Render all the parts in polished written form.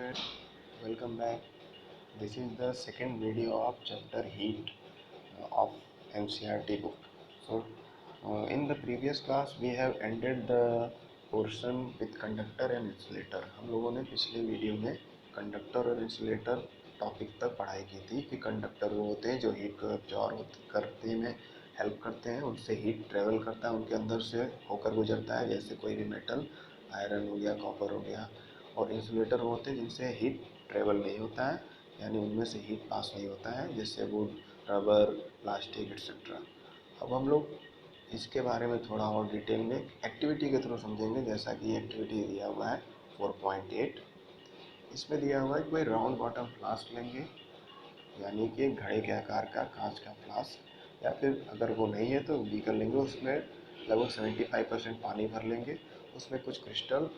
student, welcome back. This is the second video of chapter heat of NCERT book. So, in the previous class we have ended the portion with conductor and insulator. हम लोगों ने पिछले video में conductor और insulator topic तक पढ़ाई की थी कि कंडक्टर वो होते हैं जो हीट को एब्जॉर्ब करने में हेल्प करते हैं, उनसे हीट ट्रेवल करता है, उनके अंदर से होकर गुजरता है, जैसे कोई भी मेटल, आयरन हो गया, कॉपर हो गया। और इंसुलेटर वो होते हैं जिनसे हीट ट्रेवल नहीं होता है, यानी उनमें से हीट पास नहीं होता है, जैसे वुड, रबर, प्लास्टिक एक्सेट्रा। अब हम लोग इसके बारे में थोड़ा और डिटेल में एक्टिविटी के थ्रू समझेंगे। जैसा कि एक्टिविटी दिया हुआ है 4.8, इसमें दिया हुआ है कि कोई राउंड बॉटम फ्लास्क लेंगे, यानी कि घड़े के आकार का कांच का फ्लास्क, या फिर अगर वो नहीं है तो बीकर लेंगे, उसमें लगभग 75% पानी भर लेंगे, उसमें कुछ क्रिस्टल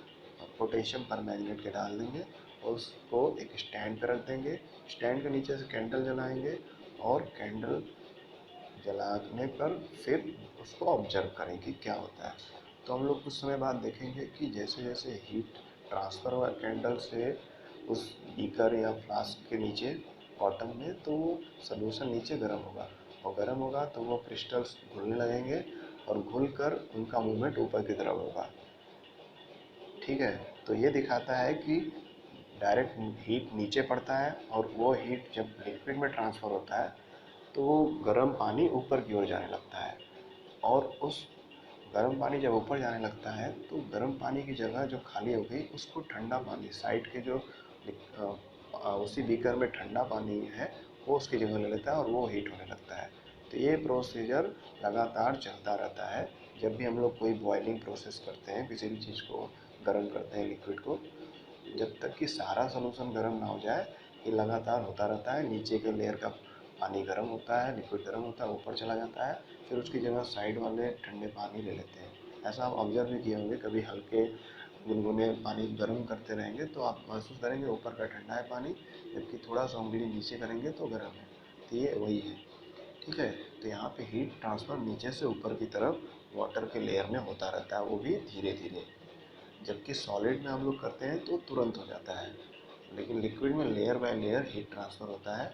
पोटेशियम परमैंगनेट के डाल देंगे और उसको एक स्टैंड पर रख देंगे। स्टैंड के नीचे से कैंडल जलाएंगे और कैंडल जलाने पर फिर उसको ऑब्जर्व करें कि क्या होता है। तो हम लोग कुछ समय बाद देखेंगे कि जैसे जैसे हीट ट्रांसफ़र हुआ कैंडल से उस बीकर या फ्लास्क के नीचे बॉटम में, तो वो सॉल्यूशन नीचे गर्म होगा, और गर्म होगा तो वो क्रिस्टल्स घुलने लगेंगे और घुल कर उनका मूवमेंट ऊपर की तरफ होगा। ठीक है, तो ये दिखाता है कि डायरेक्ट हीट नीचे पड़ता है और वो हीट जब लिक्विड में ट्रांसफ़र होता है तो वो गर्म पानी ऊपर की ओर जाने लगता है, और उस गर्म पानी जब ऊपर जाने लगता है तो गर्म पानी की जगह जो खाली हो गई उसको ठंडा पानी, साइड के जो उसी बीकर में ठंडा पानी है वो उसकी जगह ले लेता है और वो हीट होने लगता है। तो ये प्रोसीजर लगातार चलता रहता है। जब भी हम लोग कोई बॉइलिंग प्रोसेस करते हैं, किसी भी चीज़ को गर्म करते हैं, लिक्विड को, जब तक कि सारा सॉल्यूशन गर्म ना हो जाए ये लगातार होता रहता है। नीचे के लेयर का पानी गर्म होता है, लिक्विड गर्म होता है, ऊपर चला जाता है, फिर उसकी जगह साइड वाले ठंडे पानी ले लेते हैं। ऐसा आप ऑब्जर्व भी किए होंगे, कभी हल्के गुनगुने पानी गर्म करते रहेंगे तो आप महसूस करेंगे ऊपर का ठंडा है पानी, जबकि थोड़ा सा उंगली नीचे करेंगे तो गर्म है। तो ये वही है। ठीक है, तो यहाँ पे हीट ट्रांसफ़र नीचे से ऊपर की तरफ वाटर के लेयर में होता रहता है, वो भी धीरे धीरे। जबकि सॉलिड में हम लोग करते हैं तो तुरंत हो जाता है, लेकिन लिक्विड में layer by layer heat transfer होता है।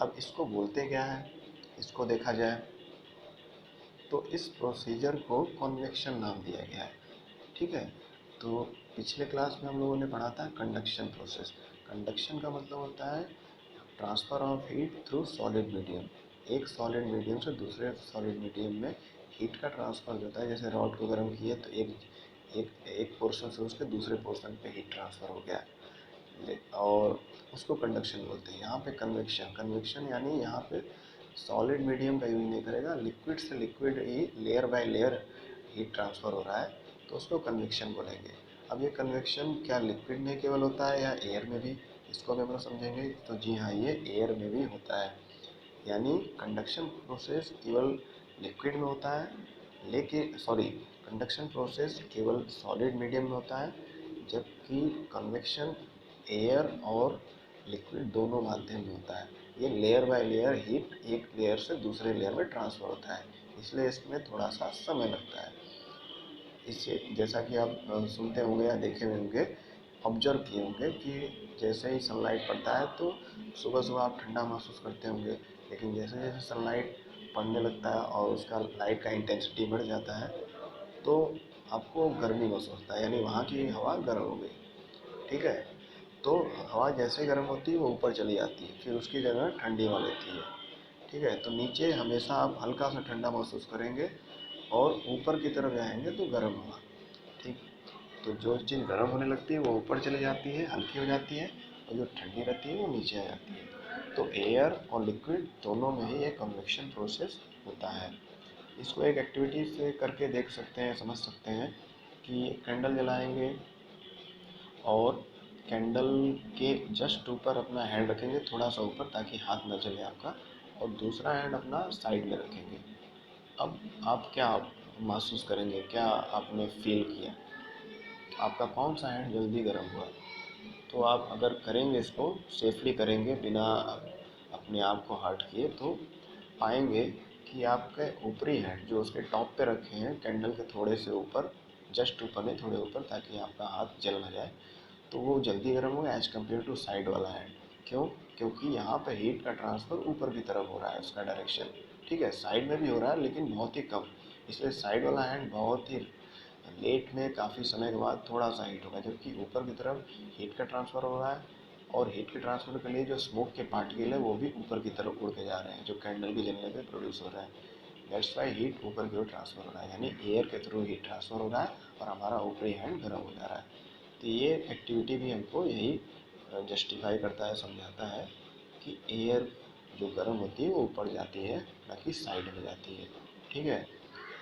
अब इसको बोलते क्या है, इसको देखा जाए तो इस प्रोसीजर को कन्वेक्शन नाम दिया गया है। ठीक है, तो पिछले क्लास में हम लोगों ने पढ़ा था कंडक्शन प्रोसेस। कंडक्शन का मतलब होता है transfer of heat through solid medium. एक सॉलिड मीडियम से दूसरे सॉलिड मीडियम में हीट का ट्रांसफ़र होता है। जैसे रॉड को गर्म किए तो एक एक एक पोर्शन से उसके दूसरे पोर्शन पे हीट ट्रांसफ़र हो गया, और उसको कंडक्शन बोलते हैं। यहाँ पे कन्वेक्शन, कन्वेक्शन यानी यहाँ पे सॉलिड मीडियम का यूज नहीं करेगा, लिक्विड से liquid he layer by layer heat transfer हो रहा है, तो उसको कन्वेक्शन बोलेंगे। अब ये कन्वेक्शन क्या लिक्विड में केवल होता है या एयर में भी, इसको भी हम लोग समझेंगे। तो जी हाँ, ये एयर में भी होता है, यानी कंडक्शन प्रोसेस केवल लिक्विड में होता है, लेकिन सॉरी, कंडक्शन प्रोसेस केवल सॉलिड मीडियम में होता है, जबकि कन्वेक्शन एयर और लिक्विड दोनों माध्यम में होता है। ये लेयर बाय लेयर हीट एक लेयर से दूसरे लेयर में ट्रांसफ़र होता है, इसलिए इसमें थोड़ा सा समय लगता है। इससे जैसा कि आप सुनते होंगे या देखे हुए होंगे, ऑब्जर्व किए होंगे कि जैसे ही सनलाइट पड़ता है तो सुबह सुबह आप ठंडा महसूस करते होंगे, लेकिन जैसे जैसे सनलाइट पड़ने लगता है और उसका लाइट का इंटेंसिटी बढ़ जाता है तो आपको गर्मी महसूस होता है, यानी वहाँ की हवा गर्म हो गई। ठीक है, तो हवा जैसे गर्म होती है वो ऊपर चली जाती है, फिर उसकी जगह ठंडी हवा लेती है। ठीक है, तो नीचे हमेशा आप हल्का सा ठंडा महसूस करेंगे और ऊपर की तरफ जाएंगे तो गर्म हवा। ठीक, तो जो चीज़ गर्म होने लगती है वो ऊपर चली जाती है, हल्की हो जाती है, और जो ठंडी रहती है वो नीचे आ जाती है। तो एयर और लिक्विड दोनों में ही एक कन्वेक्शन प्रोसेस होता है। इसको एक एक्टिविटी से करके देख सकते हैं, समझ सकते हैं कि कैंडल जलाएंगे और कैंडल के जस्ट ऊपर अपना हैंड रखेंगे, थोड़ा सा ऊपर, ताकि हाथ न जले आपका, और दूसरा हैंड अपना साइड में रखेंगे। अब आप क्या महसूस करेंगे, क्या आपने फील किया, आपका कौन सा हैंड जल्दी गर्म हुआ? तो आप अगर करेंगे, इसको सेफली करेंगे बिना अपने आप को हर्ट किए, तो पाएंगे कि आपके ऊपरी हैंड जो उसके टॉप पे रखे हैं कैंडल के थोड़े से ऊपर, जस्ट ऊपर नहीं, थोड़े ऊपर, ताकि आपका हाथ जल ना जाए, तो वो जल्दी गर्म होगा एज कम्पेयर टू साइड वाला हैंड। क्यों? क्योंकि यहाँ पे हीट का ट्रांसफ़र ऊपर की तरफ हो रहा है, उसका डायरेक्शन। ठीक है, साइड में भी हो रहा है लेकिन बहुत ही कम, इसलिए साइड वाला हैंड बहुत ही लेट में, काफ़ी समय के बाद थोड़ा सा हीट होगा, जबकि ऊपर की तरफ हीट का ट्रांसफ़र हो रहा है और हीट के ट्रांसफ़र के लिए जो स्मोक के पार्टिकल है वो भी ऊपर की तरफ उड़ के जा रहे हैं, जो कैंडल के जलने पे प्रोड्यूस हो रहा है। दैट्स वाई हीट ऊपर की ओर ट्रांसफ़र हो रहा है, यानी एयर के थ्रू हीट ट्रांसफ़र हो रहा है और हमारा ऊपरी हैंड गर्म हो जा रहा है। तो ये एक्टिविटी भी हमको यही जस्टिफाई करता है, समझाता है कि एयर जो गर्म होती है वो ऊपर जाती है, ना कि साइड में जाती है। ठीक है,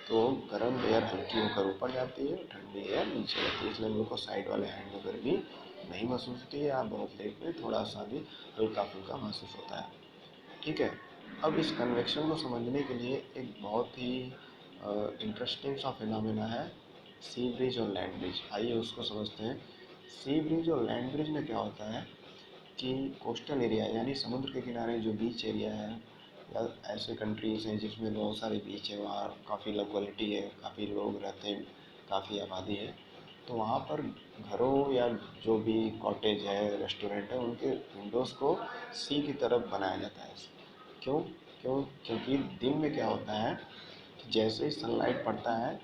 तो गर्म एयर हल्की होकर ऊपर जाती है, ठंडी एयर नीचे जाती है, इसलिए हम लोग को साइड वाले हैंड में गर्मी नहीं महसूस होती है, या बहुत लेट में थोड़ा सा भी हल्का फुल्का महसूस होता है। ठीक है, अब इस कन्वेक्शन को समझने के लिए एक बहुत ही इंटरेस्टिंग सा फिनोमेना है सी ब्रिज और लैंड ब्रिज। आइए उसको समझते हैं। सी ब्रिज और लैंड ब्रिज में क्या होता है कि कोस्टल एरिया यानी समुद्र के किनारे जो बीच एरिया है, या ऐसे कंट्रीज़ हैं जिसमें बहुत सारे बीच है, वहाँ काफ़ी लोकेलिटी है, काफ़ी लोग रहते हैं, काफ़ी आबादी है, तो वहाँ पर घरों या जो भी कॉटेज है, रेस्टोरेंट है, उनके विंडोज़ को सी की तरफ बनाया जाता है। क्यों? क्योंकि दिन में क्या होता है कि जैसे ही सनलाइट पड़ता है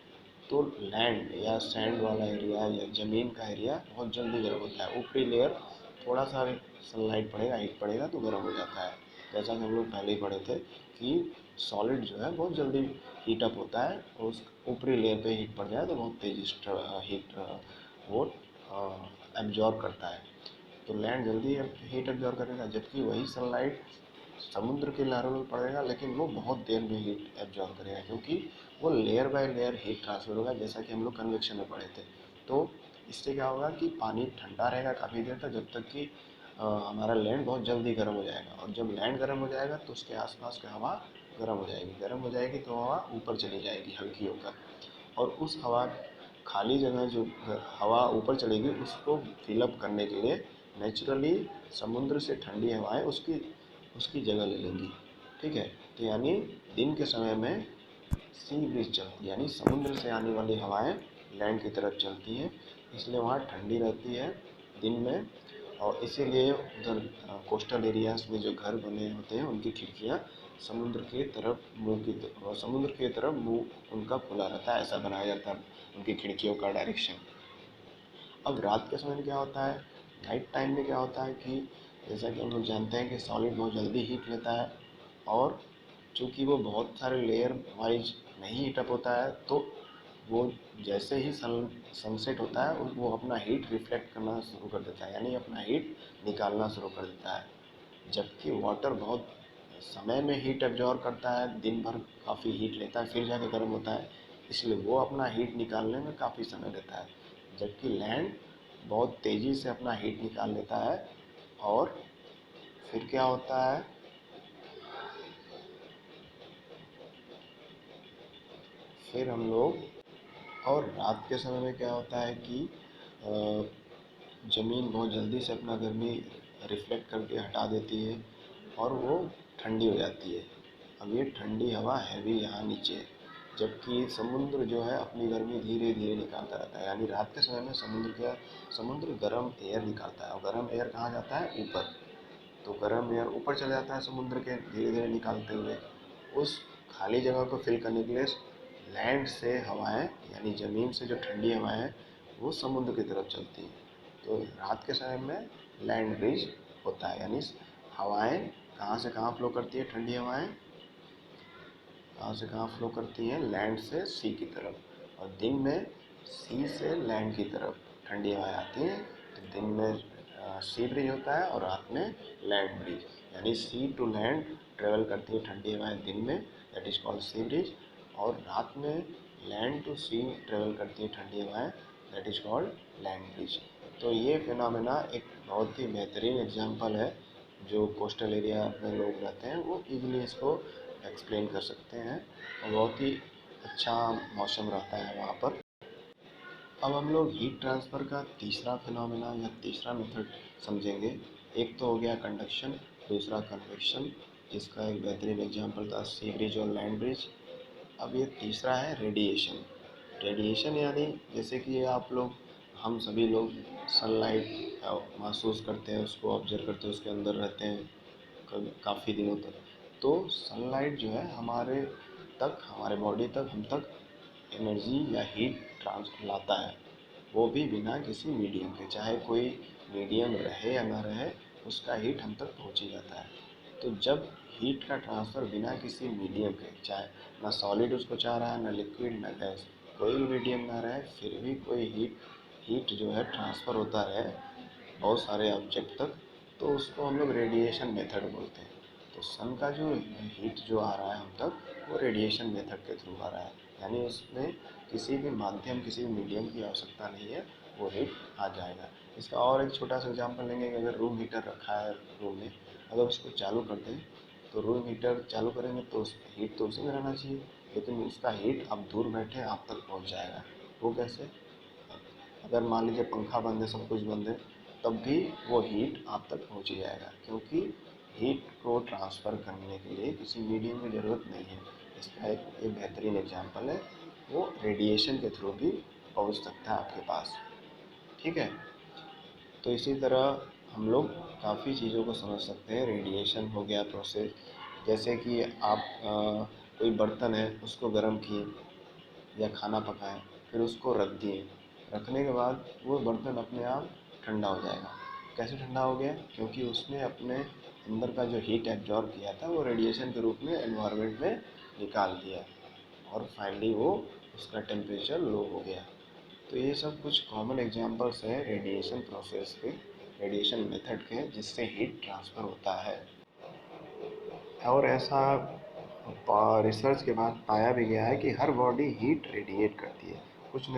तो लैंड या सैंड वाला एरिया या ज़मीन का एरिया बहुत जल्दी गर्म होता है। ऊपरी लेयर थोड़ा सा सनलाइट पड़ेगा, हीट पड़ेगा तो गर्म हो जाता है। जैसा कि हम लोग पहले ही पढ़े थे कि सॉलिड जो है बहुत जल्दी हीट अप होता है, और उस ऊपरी लेयर पे हीट पड़ जाए तो बहुत तेज़ी से हीट वो एब्जॉर्ब करता है। तो लैंड जल्दी हीट एब्जॉर्ब करेगा, जबकि वही सनलाइट समुद्र की लहरों में पड़ेगा लेकिन वो बहुत देर में हीट एब्जॉर्ब करेगा, क्योंकि वो layer by layer heat transfer होगा, जैसा कि हम लोग कन्वेक्शन में पढ़े थे। तो इससे क्या होगा कि पानी ठंडा रहेगा काफ़ी देर तक, जब तक कि हमारा लैंड बहुत जल्दी गर्म हो जाएगा, और जब लैंड गर्म हो जाएगा तो उसके आसपास की हवा गर्म हो जाएगी। गर्म हो जाएगी तो हवा ऊपर चली जाएगी हल्की होकर, और उस हवा खाली जगह जो हवा ऊपर चलेगी उसको फिलअप करने के लिए नेचुरली समुद्र से ठंडी हवाएं उसकी उसकी जगह ले लेंगी। ठीक है, तो यानी दिन के समय में सी ब्रीज चलती है, यानी समुद्र से आने वाली हवाएं लैंड की तरफ चलती हैं, इसलिए वहाँ ठंडी रहती है दिन में। और इसीलिए उधर कोस्टल एरियाज में जो घर बने होते हैं उनकी खिड़कियाँ समुद्र की तरफ समुद्र की तरफ मुंह उनका खुला रहता है, ऐसा बनाया जाता है उनकी खिड़कियों का डायरेक्शन। अब रात के समय में क्या होता है, नाइट टाइम में क्या होता है कि जैसा कि हम लोग जानते हैं कि सॉलिड बहुत जल्दी हीट लेता है, और चूँकि वो बहुत सारे लेयर वाइज नहीं हीट अप होता है, तो वो जैसे ही सनसेट होता है वो अपना हीट रिफ्लेक्ट करना शुरू कर देता है, यानी अपना हीट निकालना शुरू कर देता है। जबकि वाटर बहुत समय में हीट एब्जॉर्ब करता है, दिन भर काफ़ी हीट लेता है फिर जाके गर्म होता है, इसलिए वो अपना हीट निकालने में काफ़ी समय लेता है। जबकि लैंड बहुत तेज़ी से अपना हीट निकाल लेता है, और फिर क्या होता है, फिर हम लोग, और रात के समय में क्या होता है कि ज़मीन बहुत जल्दी से अपना गर्मी रिफ्लेक्ट करके हटा देती है और वो ठंडी हो जाती है। अब ये ठंडी हवा है भी यहाँ नीचे, जबकि समुद्र जो है अपनी गर्मी धीरे धीरे निकालता रहता है, यानी रात के समय में समुद्र गर्म एयर निकालता है, और गर्म एयर कहाँ जाता है, ऊपर। तो गर्म एयर ऊपर चले जाता है समुद्र के धीरे धीरे निकालते हुए, उस खाली जगह को फिल करने के लिए लैंड से हवाएं यानी ज़मीन से जो ठंडी हवाएं हैं वो समुद्र की तरफ चलती हैं। तो रात के समय में लैंड ब्रिज होता है, यानी हवाएं कहाँ से कहाँ फ्लो करती है, ठंडी हवाएं कहाँ से कहाँ फ्लो करती हैं, लैंड से सी की तरफ, और दिन में सी से लैंड की तरफ ठंडी हवाएं आती हैं। तो दिन में सी ब्रिज होता है और रात में लैंड ब्रिज, यानी सी टू लैंड ट्रेवल करती है ठंडी हवाएं दिन में, that is called sea breeze, और रात में लैंड टू सी ट्रेवल करती है ठंडी हवाएं, that is called land bridge. तो ये फिनोमेना एक बहुत ही बेहतरीन एग्जांपल है, जो कोस्टल एरिया में लोग रहते हैं वो इजीली इसको एक्सप्लेन कर सकते हैं, और बहुत ही अच्छा मौसम रहता है वहाँ पर। अब हम लोग हीट ट्रांसफ़र का तीसरा फिनोमेना या तीसरा मेथड समझेंगे। एक तो हो गया कंडक्शन, दूसरा कन्वेक्शन, जिसका एक बेहतरीन एग्जांपल था सी ब्रिज और लैंड ब्रिज। अब ये तीसरा है रेडिएशन। रेडिएशन यानी जैसे कि आप लोग हम सभी लोग सनलाइट महसूस करते हैं, उसको ऑब्जर्व करते हैं, उसके अंदर रहते हैं कभी काफ़ी दिनों तक। तो सनलाइट जो है हमारे बॉडी तक, हम तक एनर्जी या हीट ट्रांस लाता है, वो भी बिना किसी मीडियम के। चाहे कोई मीडियम रहे या ना रहे, उसका हीट हम तक पहुंच ही जाता है। तो जब हीट का ट्रांसफ़र बिना किसी मीडियम के, चाहे ना सॉलिड उसको चाह रहा है, ना लिक्विड, ना गैस, कोई भी मीडियम ना रहे, फिर भी कोई हीट जो है ट्रांसफ़र होता रहे बहुत सारे ऑब्जेक्ट तक, तो उसको हम लोग रेडिएशन मेथड बोलते हैं। तो सन का जो हीट जो आ रहा है हम तक, वो रेडिएशन मेथड के थ्रू आ रहा है, यानी उसमें किसी भी माध्यम, किसी भी मीडियम की आवश्यकता नहीं है, वो हीट आ जाएगा। इसका और एक छोटा सा एग्जांपल लेंगे कि अगर रूम हीटर रखा है रूम में, अगर उसको चालू कर दें, तो रूम हीटर चालू करेंगे तो हीट तो उसी में रहना चाहिए, लेकिन उसका हीट आप दूर बैठे आप तक पहुंच जाएगा। वो कैसे? अगर मान लीजिए पंखा बंद है, सब कुछ बंद है, तब भी वो हीट आप तक पहुंच ही जाएगा, क्योंकि हीट को ट्रांसफ़र करने के लिए किसी मीडियम की ज़रूरत नहीं है। इसका एक बेहतरीन एग्जांपल है, वो रेडिएशन के थ्रू भी पहुंच सकता है आपके पास। ठीक है। तो इसी तरह हम लोग काफ़ी चीज़ों को समझ सकते हैं। रेडिएशन हो गया प्रोसेस, जैसे कि आप कोई बर्तन है उसको गर्म किए या खाना पकाएं, फिर उसको रख दिए, रखने के बाद वो बर्तन अपने आप ठंडा हो जाएगा। कैसे ठंडा हो गया? क्योंकि उसने अपने अंदर का जो हीट एब्जॉर्ब किया था, वो रेडिएशन के रूप में एनवायरनमेंट में निकाल दिया, और फाइनली वो उसका टेम्परेचर लो हो गया। तो ये सब कुछ कॉमन एग्जांपल्स हैं रेडिएशन प्रोसेस के, रेडिएशन मेथड के, जिससे हीट ट्रांसफ़र होता है। और ऐसा रिसर्च के बाद पाया भी गया है कि हर बॉडी हीट रेडिएट करती है, कुछ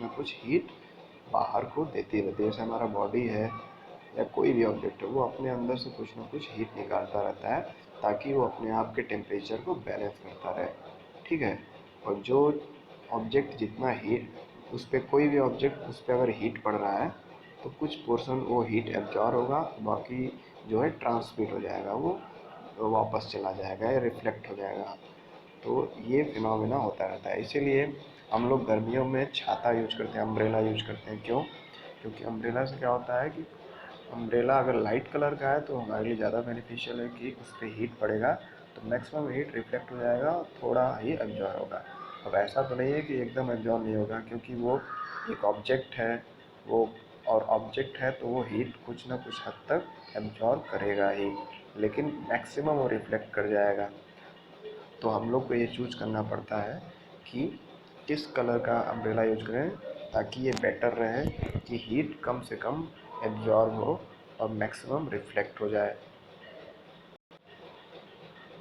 न कुछ हीट बाहर को देती रहती है। जैसे हमारा बॉडी है या कोई भी ऑब्जेक्ट है, वो अपने अंदर से कुछ न कुछ हीट निकालता रहता है, ताकि वो अपने आप के टेम्परेचर को बैलेंस करता रहे। ठीक है। और जो ऑब्जेक्ट जितना हीट, उस पर कोई भी ऑब्जेक्ट, उस पर अगर हीट पड़ रहा है, तो कुछ पोर्शन वो हीट एब्जॉर्ब होगा, बाकी जो है ट्रांसमिट हो जाएगा, वो वापस चला जाएगा या रिफ्लेक्ट हो जाएगा। तो ये फिनोमेना होता रहता है। इसीलिए हम लोग गर्मियों में छाता यूज करते हैं, अम्ब्रेला यूज करते हैं। क्यों? क्योंकि अम्ब्रेला से क्या होता है कि अम्ब्रेला अगर लाइट कलर का है तो हमारे लिए ज़्यादा बेनिफिशियल है कि उस पर हीट पड़ेगा, तो मैक्सिमम हीट रिफ्लेक्ट हो जाएगा, थोड़ा ही एब्जॉर्ब होगा। अब ऐसा तो नहीं है कि एकदम एब्जॉर्ब नहीं होगा, क्योंकि वो एक ऑब्जेक्ट है, वो और ऑब्जेक्ट है तो वो हीट कुछ ना कुछ हद तक एब्जॉर्ब करेगा ही, लेकिन मैक्सिमम वो रिफ्लेक्ट कर जाएगा। तो हम लोग को ये चूज करना पड़ता है कि किस कलर का अम्ब्रेला यूज करें, ताकि ये बेटर रहे कि हीट कम से कम एब्जॉर्ब हो और मैक्सिमम रिफ्लेक्ट हो जाए।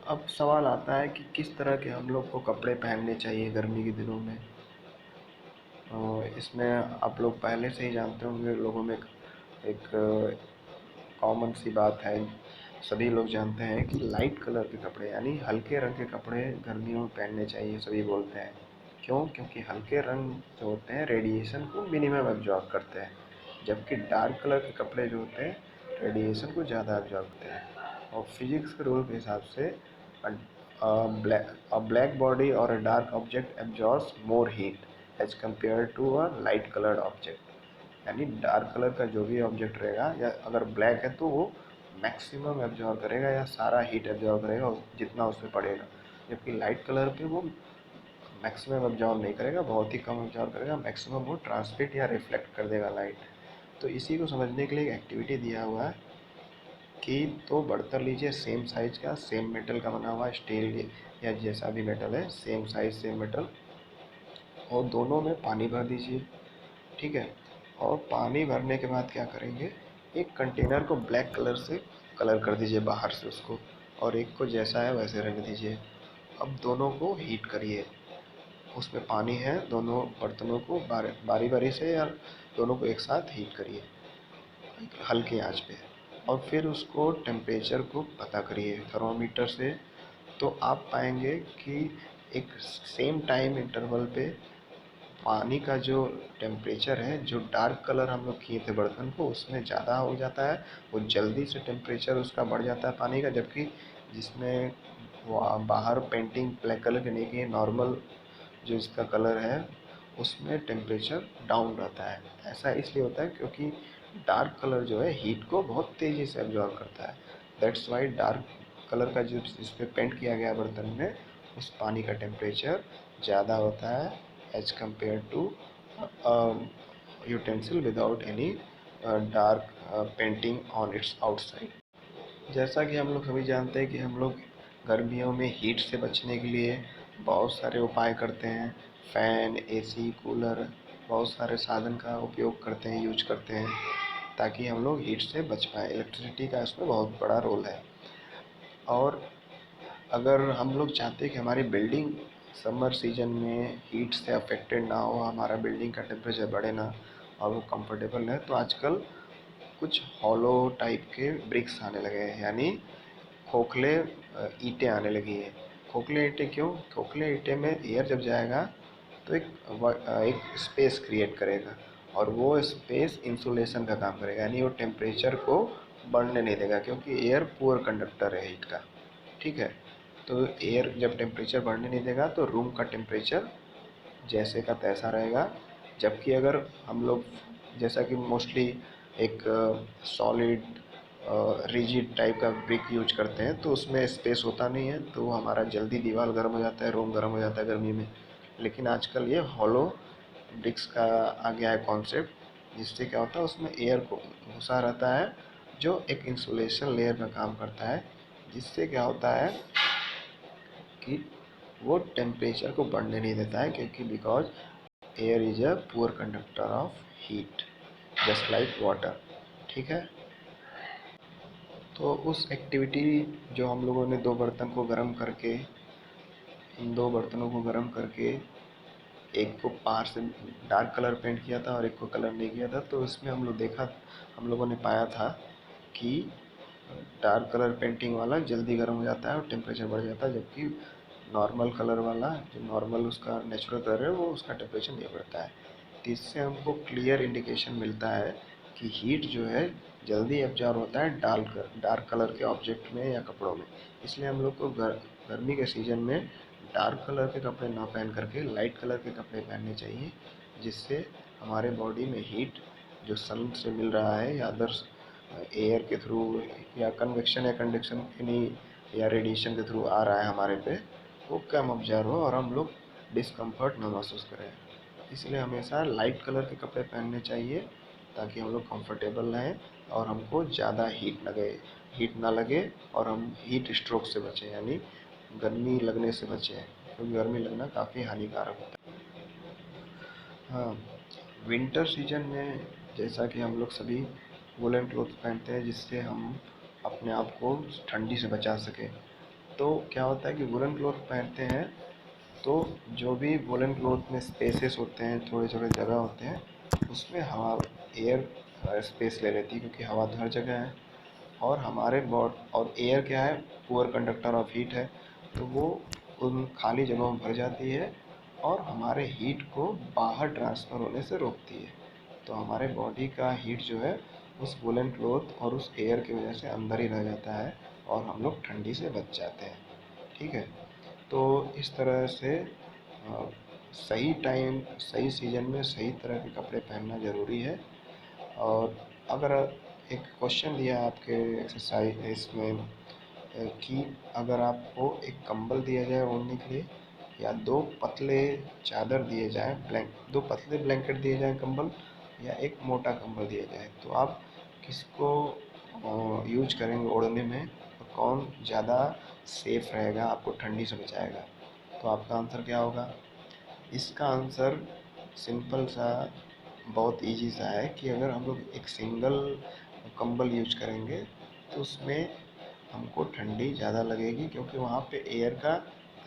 अब सवाल आता है कि किस तरह के हम लोग को कपड़े पहनने चाहिए गर्मी के दिनों में। इसमें आप लोग पहले से ही जानते होंगे, लोगों में एक कॉमन सी बात है, सभी लोग जानते हैं कि लाइट कलर के कपड़े, यानी हल्के रंग के कपड़े गर्मियों में पहनने चाहिए, सभी बोलते हैं। क्यों? क्योंकि हल्के रंग जो होते हैं रेडिएशन को मिनिमम एब्जॉर्ब करते हैं, जबकि डार्क कलर के कपड़े जो होते हैं रेडिएशन को ज़्यादा एब्जॉर्ब करते हैं। और फिजिक्स के रूल के हिसाब से ब्लैक बॉडी और a dark object absorbs more heat as compare to a light coloured object. यानी डार्क कलर का जो भी ऑब्जेक्ट रहेगा, या अगर ब्लैक है तो वो मैक्सिमम एब्जॉर्ब करेगा या सारा हीट एब्जॉर्ब करेगा जितना उसमें पड़ेगा, जबकि लाइट कलर पे वो मैक्सिमम एब्जॉर्ब नहीं करेगा, बहुत ही कम एब्जॉर्ब करेगा, मैक्सिमम वो ट्रांसमिट या रिफ्लेक्ट कर देगा लाइट। तो इसी को समझने के लिए एक एक्टिविटी दिया हुआ है कि तो बर्तन लीजिए सेम साइज़ का, सेम मेटल का बना हुआ, स्टील या जैसा भी मेटल है, सेम साइज़ सेम मेटल, और दोनों में पानी भर दीजिए। ठीक है। और पानी भरने के बाद क्या करेंगे, एक कंटेनर को ब्लैक कलर से कलर कर दीजिए बाहर से उसको, और एक को जैसा है वैसे रख दीजिए। अब दोनों को हीट करिए, उसमें पानी है, दोनों बर्तनों को बारी बारी से या दोनों को एक साथ हीट करिए हल्की आंच पे, और फिर उसको टेम्परेचर को पता करिए थर्मामीटर से। तो आप पाएंगे कि एक सेम टाइम इंटरवल पे पानी का जो टेम्परेचर है, जो डार्क कलर हम लोग किए थे बर्तन को, उसमें ज़्यादा हो जाता है, वो जल्दी से टेम्परेचर उसका बढ़ जाता है पानी का। जबकि जिसमें वो बाहर पेंटिंग ब्लैक कलर की नहीं की, नॉर्मल जो इसका कलर है उसमें टेम्परेचर डाउन रहता है। ऐसा इसलिए होता है क्योंकि डार्क कलर जो है हीट को बहुत तेज़ी से एब्जॉर्व करता है। दैट्स वाई डार्क कलर का जो जिस पे पेंट किया गया बर्तन में, उस पानी का टेम्परेचर ज़्यादा होता है as compare to utensil without any dark painting on its outside. जैसा कि हम लोग सभी जानते हैं कि हम लोग गर्मियों में हीट से बचने के लिए बहुत सारे उपाय करते हैं। फ़ैन, एसी, कूलर, बहुत सारे साधन का उपयोग करते हैं, यूज करते हैं, ताकि हम लोग हीट से बच पाएँ। इलेक्ट्रिसिटी का इसमें बहुत बड़ा रोल है। और अगर हम लोग चाहते हैं कि हमारी बिल्डिंग समर सीजन में हीट से अफेक्टेड ना हो, हमारा बिल्डिंग का टेम्परेचर बढ़े ना और वो कंफर्टेबल रहे, तो आजकल कुछ हॉलो टाइप के ब्रिक्स आने लगे हैं, यानी खोखले ईंटें आने लगी हैं। खोखले ईंटें क्यों? खोखले ईंटें में एयर जब जाएगा तो एक स्पेस क्रिएट करेगा, और वो स्पेस इंसुलेशन का काम करेगा, यानी वो टेम्परेचर को बढ़ने नहीं देगा, क्योंकि एयर पुअर कंडक्टर है हीट का। ठीक है, तो एयर जब टेम्परेचर बढ़ने नहीं देगा तो रूम का टेम्परेचर जैसे का तैसा रहेगा। जबकि अगर हम लोग, जैसा कि मोस्टली एक सॉलिड रिजिड टाइप का ब्रिक यूज करते हैं, तो उसमें स्पेस होता नहीं है, तो हमारा जल्दी दीवार गर्म हो जाता है, रूम गर्म हो जाता है गर्मी में। लेकिन आजकल ये हॉलो ब्रिक्स का आ गया है कॉन्सेप्ट, जिससे क्या होता है उसमें एयर को घुसा रहता है, जो एक इंसुलेशन लेयर का काम करता है, जिससे क्या होता है कि वो टेम्परेचर को बढ़ने नहीं देता है, क्योंकि because air is a poor conductor of heat just like water. ठीक है, तो उस एक्टिविटी जो हम लोगों ने दो बर्तन को गर्म करके, इन दो बर्तनों को गर्म करके एक को बाहर से डार्क कलर पेंट किया था और एक को कलर नहीं किया था, तो इसमें हम लोगों ने पाया था कि डार्क कलर पेंटिंग वाला जल्दी गर्म हो जाता है और टेम्परेचर बढ़ जाता है, जबकि नॉर्मल कलर वाला, जो नॉर्मल उसका नेचुरल कलर है, वो उसका टेम्परेचर नहीं बढ़ता है। तो इससे हमको क्लियर इंडिकेशन मिलता है कि हीट जो है जल्दी एब्जॉर्ब होता है डार्क कलर के ऑब्जेक्ट में या कपड़ों में। इसलिए हम लोग को गर्मी के सीज़न में डार्क कलर के कपड़े ना पहन करके लाइट कलर के कपड़े पहनने चाहिए, जिससे हमारे बॉडी में हीट जो सन से मिल रहा है या अदर्स एयर के थ्रू या कन्वेक्शन या कंडक्शन यानी या रेडिएशन के थ्रू आ रहा है हमारे पे, वो कम ऑब्जर्व हो और हम लोग डिस्कम्फर्ट ना महसूस करें। इसलिए हमेशा लाइट कलर के कपड़े पहनने चाहिए, ताकि हम लोग कंफर्टेबल रहें और हमको ज़्यादा हीट ना लगे और हम हीट स्ट्रोक से बचें, यानी गर्मी लगने से बचें, क्योंकि गर्मी लगना काफ़ी हानिकारक होता है। हाँ, विंटर सीजन में जैसा कि हम लोग सभी वुलन क्लॉथ पहनते हैं, जिससे हम अपने आप को ठंडी से बचा सकें। तो क्या होता है कि वुलन क्लॉथ पहनते हैं तो जो भी वुलन क्लॉथ में स्पेसेस होते हैं, थोड़े थोड़े जगह होते हैं, उसमें हवा एयर स्पेस ले लेती है, क्योंकि हवा तो हर जगह है। और और एयर क्या है, पुअर कंडक्टर ऑफ हीट है, तो वो उन खाली जगहों में भर जाती है और हमारे हीट को बाहर ट्रांसफ़र होने से रोकती है। तो हमारे बॉडी का हीट जो है उस वुलन क्लॉथ और उस एयर की वजह से अंदर ही रह जाता है और हम लोग ठंडी से बच जाते हैं। ठीक है, तो इस तरह से सही टाइम, सही सीज़न में सही तरह के कपड़े पहनना ज़रूरी है। और अगर एक क्वेश्चन दिया आपके एक्सरसाइज इसमें कि अगर आपको एक कंबल दिया जाए ओढ़ने के लिए, या दो पतले चादर दिए जाएं, दो पतले ब्लैंकेट दिए जाएं कंबल, या एक मोटा कंबल दिया जाए, तो आप किसको यूज करेंगे ओढ़ने में, और कौन ज़्यादा सेफ रहेगा, आपको ठंडी से बचाएगा? तो आपका आंसर क्या होगा? इसका आंसर सिंपल सा, बहुत इजी सा है कि अगर हम लोग एक सिंगल कंबल यूज करेंगे तो उसमें हमको ठंडी ज़्यादा लगेगी, क्योंकि वहाँ पे एयर का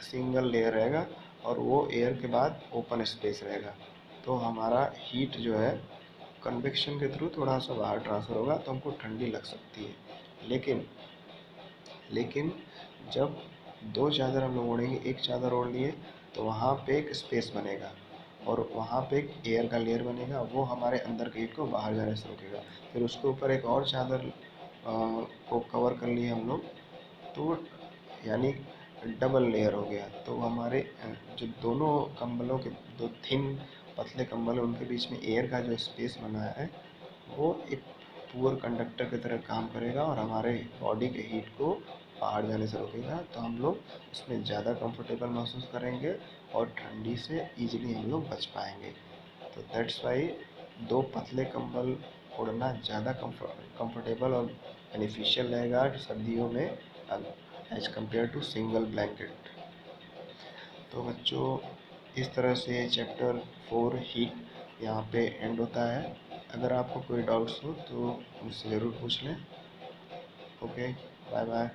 सिंगल लेयर रहेगा और वो एयर के बाद ओपन स्पेस रहेगा, तो हमारा हीट जो है कन्वेक्शन के थ्रू थोड़ा सा बाहर ट्रांसफ़र होगा, तो हमको ठंडी लग सकती है। लेकिन जब दो चादर हम लोग ओढ़ेंगे, एक चादर ओढ़ लिए तो वहाँ पे एक स्पेस बनेगा और वहाँ पे एक एयर का लेयर बनेगा, वो हमारे अंदर के हीट को बाहर जाने से रोकेगा। फिर उसके ऊपर एक और चादर को कवर कर लिए हम लोग, तो यानी डबल लेयर हो गया। तो हमारे जो दोनों कंबलों के दो थिन पतले कंबल है उनके बीच में एयर का जो स्पेस बना है वो एक पुअर कंडक्टर की तरह काम करेगा और हमारे बॉडी के हीट को बाहर जाने से रोकेगा। तो हम लोग उसमें ज़्यादा कंफर्टेबल महसूस करेंगे और ठंडी से ईजिली हम लोग बच पाएंगे। तो दैट्स वाई दो पतले कंबल ओढ़ना ज़्यादा कंफर्टेबल और बेनिफिशियल रहेगा सर्दियों में as compare to single blanket. तो बच्चों इस तरह से चैप्टर 4 हीट यहाँ पे एंड होता है। अगर आपको कोई डाउट्स हो तो मुझसे ज़रूर पूछ लें। Okay, bye bye.